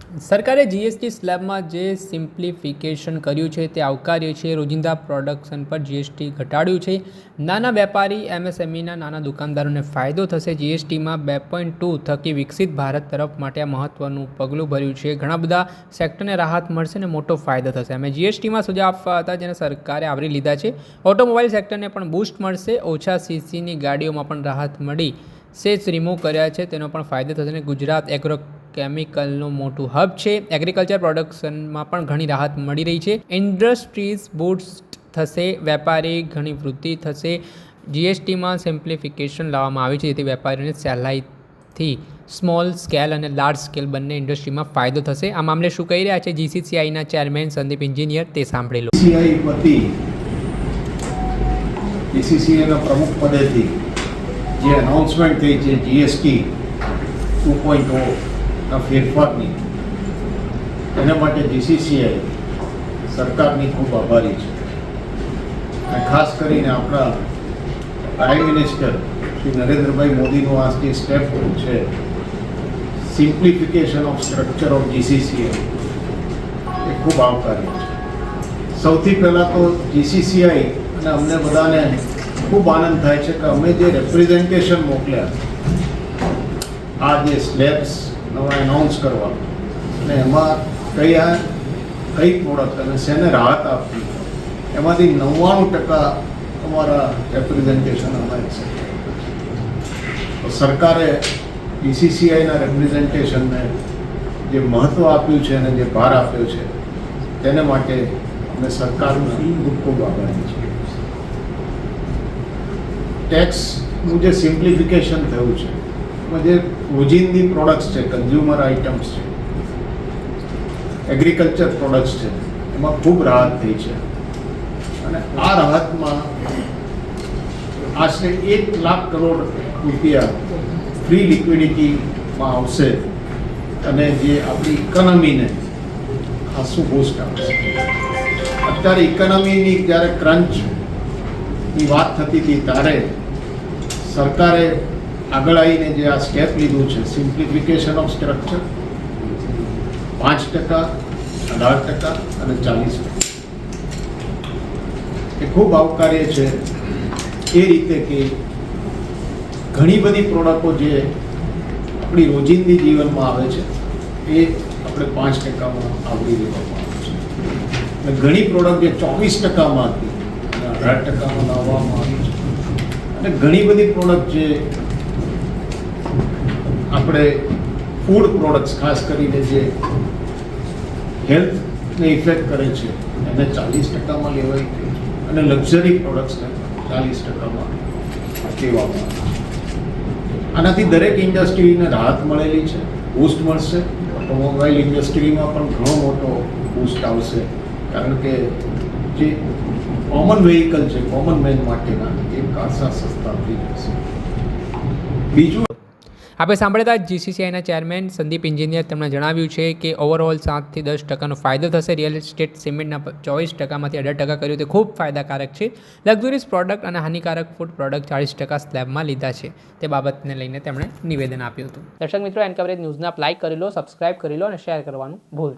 સરકારે જીએસટી સ્લેબમાં જે સિમ્પ્લિફિકેશન કર્યું છે તે આવકાર્ય છે. રોજિંદા પ્રોડક્શન પર જીએસટી ઘટાડ્યું છે. નાના વેપારી એમએસએમઈના નાના દુકાનદારોને ફાયદો થશે. જીએસટીમાં 2.2 થકી વિકસિત ભારત તરફ માટે આ મહત્વનું પગલું ભર્યું છે. ઘણા બધા સેક્ટરને રાહત મળશે અને મોટો ફાયદો થશે. અમે જીએસટીમાં સુધારા આપવા હતા જેને સરકારે આવરી લીધા છે. ઓટોમોબાઈલ સેક્ટરને પણ બૂસ્ટ મળશે. ઓછા સીસીની ગાડીઓમાં પણ રાહત મળી. સેસ રિમૂવ કર્યા છે તેનો પણ ફાયદો થશે. અને ગુજરાત એગ્રો કેમિકલનું મોટું હબ છે. એગ્રીકલ્ચર પ્રોડક્શનમાં પણ ઘણી રાહત મળી રહી છે. ઇન્ડસ્ટ્રીઝ બૂસ્ટ થશે. વેપારી ઘણી વૃદ્ધિ થશે. જીએસટીમાં સિમ્પ્લિફિકેશન લાવવામાં આવી છે જેથી વેપારીઓને સહેલાઈથી સ્મોલ સ્કેલ અને લાર્જ સ્કેલ બંને ઇન્ડસ્ટ્રીમાં ફાયદો થશે. આ મામલે શું કહી રહ્યા છે જીસીસીઆઈના ચેરમેન સંદીપ એન્જિનિયર તે સાંભળી લો. જીસીસીઆઈના પ્રમુખ પદેથી જે અનાઉન્સમેન્ટ થઈ છે જીએસટી 2.0 ના ફેરફારની, એના માટે જીસીસીઆઈ સરકારની ખૂબ આભારી છે. અને ખાસ કરીને આપણા પ્રાઇમ મિનિસ્ટર શ્રી નરેન્દ્રભાઈ મોદીનું આ જે સ્ટેપ છે, simplification of structure of GCCI, એ ખૂબ આવકાર્ય છે. સૌથી પહેલાં તો જીસીસીઆઈ અને અમને બધાને ખૂબ આનંદ થાય છે કે અમે જે રેપ્રેઝન્ટેશન મોકલ્યા આ જે સ્લેબ્સ નવા એનાઉન્સ કરવા અને એમાં કઈ પ્રોડક્ટ અને શેને રાહત આપવી, એમાંથી 99% અમારા રેપ્રેઝન્ટેશન અમારે છે. તો સરકારે બીસીસીઆઈના રેપ્રેઝન્ટેશનને જે મહત્ત્વ આપ્યું છે અને જે ભાર આપ્યો છે તેને માટે અમે સરકારનો ખૂબ ખૂબ આભારી છીએ. ટેક્સનું જે સિમ્પ્લિફિકેશન થયું છે, જે રોજિંદી પ્રોડક્ટ્સ છે, કન્ઝ્યુમર આઇટમ્સ છે, એગ્રીકલ્ચર પ્રોડક્ટ્સ છે, એમાં ખૂબ રાહત થઈ છે. અને આ રાહતમાં આશરે 1 લાખ કરોડ રૂપિયા ફ્રી લિક્વિડિટીમાં આવશે અને જે આપણી ઇકોનોમીને ખાસું બૂસ્ટ આપશે. અત્યારે ઇકોનોમીની જ્યારે ક્રંચની વાત થતી હતી ત્યારે સરકારે આગળ આવીને જે આ સ્ટેપ લીધું છે, સિમ્પ્લિફિકેશન ઓફ સ્ટ્રક્ચર, 5%, 18% અને 40%, એ ખૂબ આવકાર્ય છે. એ રીતે કે ઘણી બધી પ્રોડક્ટો જે આપણી રોજિંદી જીવનમાં આવે છે એ આપણે 5%માં આવરી લેવામાં આવે છે. અને ઘણી પ્રોડક્ટ જે 24%માં હતી અને 18%માં લાવવામાં આવી છે. અને ઘણી બધી પ્રોડક્ટ જે આપણે ફૂડ પ્રોડક્ટ્સ, ખાસ કરીને જે હેલ્થને ઇફેક્ટ કરે છે, એને 40%માં લેવાઈ ગઈ છે. અને લક્ઝરી પ્રોડક્ટ્સને 40%માં લેવામાં આવે છે. આનાથી દરેક ઇન્ડસ્ટ્રીને રાહત મળેલી છે, બૂસ્ટ મળશે. ઓટોમોબાઈલ ઇન્ડસ્ટ્રીમાં પણ ઘણો મોટો બૂસ્ટ આવશે, કારણ કે જે કોમન વ્હીકલ છે, કોમન મેન માટેના એ ખાસા સસ્તા થઈ જશે. બીજું આપણે સાંભળતા જીસીસીઆઈના ચેરમેન સંદીપ એન્જિનિયર તેમણે જણાવ્યું છે કે ઓવરઓલ 7 થી 10%નો ફાયદો થશે. રિયલ એસ્ટેટ સિમેન્ટના 24%માંથી 18% કર્યું તે ખૂબ ફાયદાકારક છે. લક્ઝરીઝ પ્રોડક્ટ અને હાનિકારક ફૂડ પ્રોડક્ટ 40% સ્લેબમાં લીધા છે. તે બાબતને લઈને તેમણે નિવેદન આપ્યું હતું. દર્શક મિત્રો, એન કવરેજ ન્યૂઝને આપ લાઇક કરી લો, સબસ્ક્રાઇબ કરી લો અને શેર કરવાનું ભૂલતા